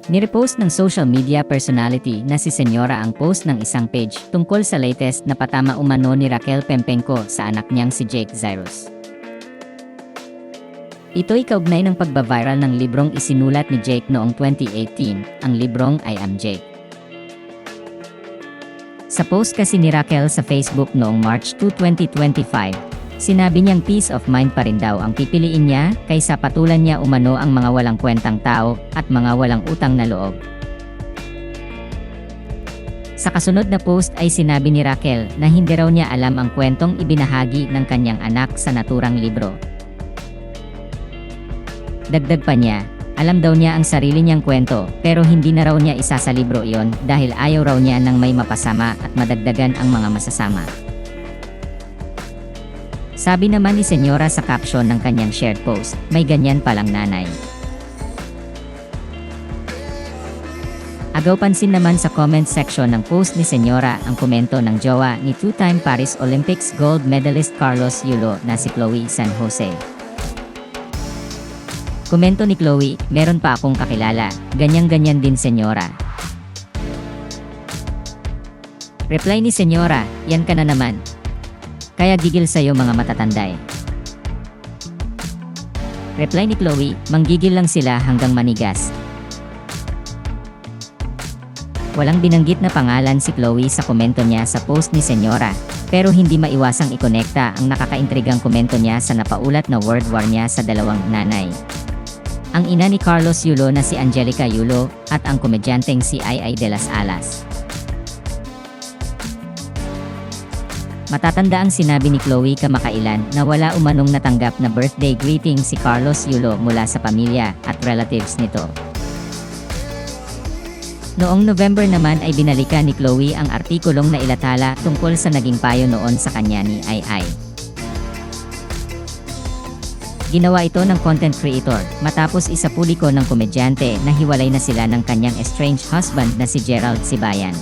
Nirepost ng social media personality na si Senyora ang post ng isang page tungkol sa latest na patama umano ni Raquel Pempenco sa anak niyang si Jake Zyrus. Ito'y kaugnay ng pagbaviral ng librong isinulat ni Jake noong 2018, ang librong I Am Jake. Sa post kasi ni Raquel sa Facebook noong March 2, 2025, sinabi niyang peace of mind pa rin daw ang pipiliin niya kaysa patulan niya umano ang mga walang kwentang tao at mga walang utang na loob. Sa kasunod na post ay sinabi ni Raquel na hindi raw niya alam ang kwentong ibinahagi ng kanyang anak sa naturang libro. Dagdag pa niya, alam daw niya ang sarili niyang kwento pero hindi na raw niya isa sa libro iyon dahil ayaw raw niya ng may mapasama at madagdagan ang mga masasama. Sabi naman ni Senyora sa caption ng kanyang shared post, may ganyan palang nanay. Agaw pansin naman sa comment section ng post ni Senyora ang komento ng jowa ni two-time Paris Olympics gold medalist Carlos Yulo na si Chloe San Jose. Komento ni Chloe, meron pa akong kakilala, ganyan-ganyan din Senyora. Reply ni Senyora, yan ka na naman. Kaya gigil sa'yo mga matatanda eh. Reply ni Chloe, manggigil lang sila hanggang manigas. Walang binanggit na pangalan si Chloe sa komento niya sa post ni Senyora, pero hindi maiwasang ikonekta ang nakakaintrigang komento niya sa napaulat na word war niya sa dalawang nanay. Ang ina ni Carlos Yulo na si Angelica Yulo at ang komedyanteng si Ai de las Alas. Matatanda ang sinabi ni Chloe kamakailan na wala umanong natanggap na birthday greeting si Carlos Yulo mula sa pamilya at relatives nito. Noong November naman ay binalikan ni Chloe ang artikulong nailathala tungkol sa naging payo noon sa kanya ni Ai. Ginawa ito ng content creator matapos isapuliko ng komedyante na hiwalay na sila ng kanyang estranged husband na si Gerald Sibayan.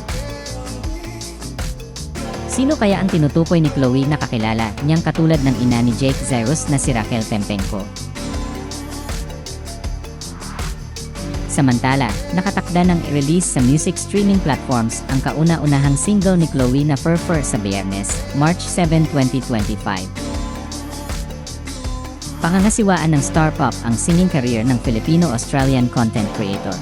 Sino kaya ang tinutukoy ni Chloe na kakilala niyang katulad ng ina ni Jake Zyrus na si Raquel Pempenco? Samantala, nakatakda ng i-release sa music streaming platforms ang kauna-unahang single ni Chloe na Fur sa Biyernes, March 7, 2025. Pangangasiwaan ng star pop ang singing career ng Filipino-Australian content creator.